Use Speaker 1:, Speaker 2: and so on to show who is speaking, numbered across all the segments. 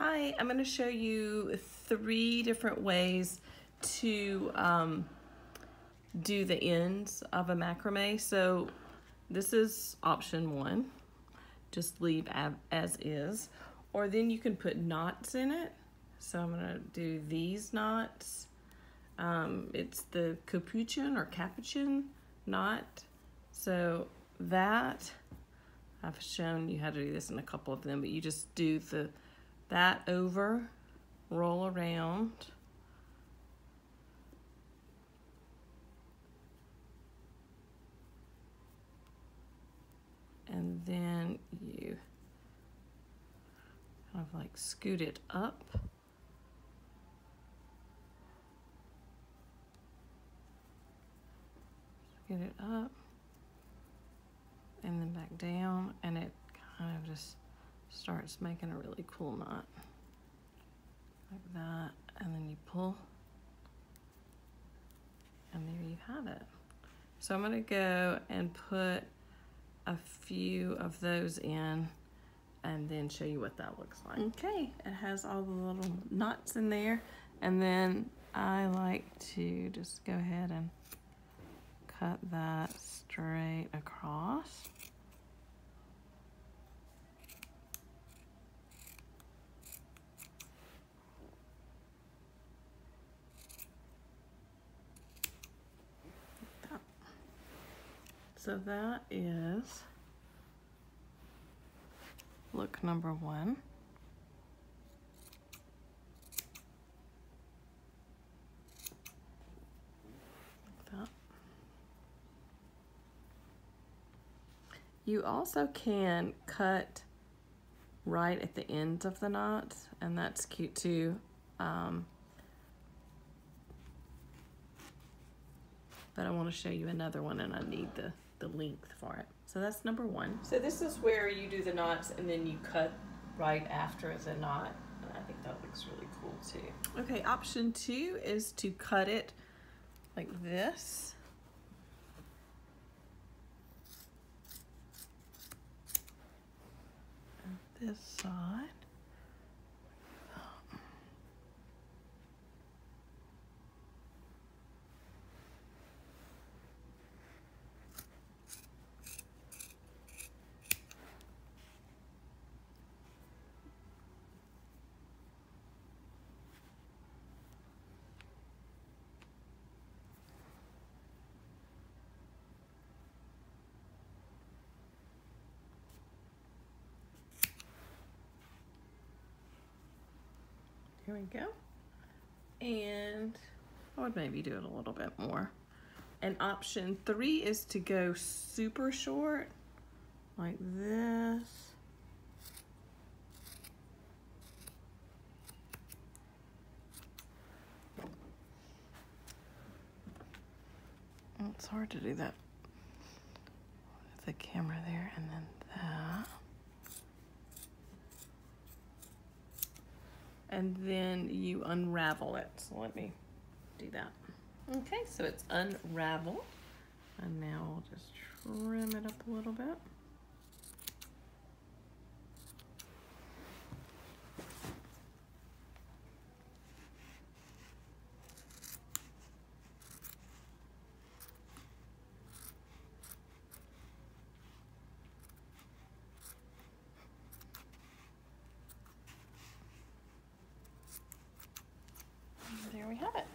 Speaker 1: Hi, I'm going to show you 3 different ways to do the ends of a macrame. So this is option 1, just leave as is, or then you can put knots in it. So I'm going to do these knots. It's the capuchin knot. So that, I've shown you how to do this in a couple of them, but you just do that over, roll around, and then you kind of like scoot it up. Scoot it up and then back down, and it kind of just starts making a really cool knot like that, and then you pull, and there you have it. So I'm going to go and put a few of those in and then show you what that looks like. Okay, it has all the little knots in there, and then I like to just go ahead and cut that straight across. So that is look number 1. Like that. You also can cut right at the ends of the knots, and that's cute too. But I want to show you another one, and I need the length for it. So that's number 1. So this is where you do the knots and then you cut right after the knot. And I think that looks really cool too. Okay, option 2 is to cut it like this. And this side. Here we go. And I would maybe do it a little bit more. And option 3 is to go super short, like this. Oh, it's hard to do that with the camera there, and then that. And then you unravel it. So let me do that. Okay, so it's unraveled. And now we'll just trim it up a little bit. There we have it.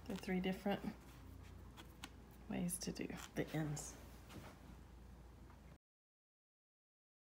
Speaker 1: The 3 different ways to do the ends.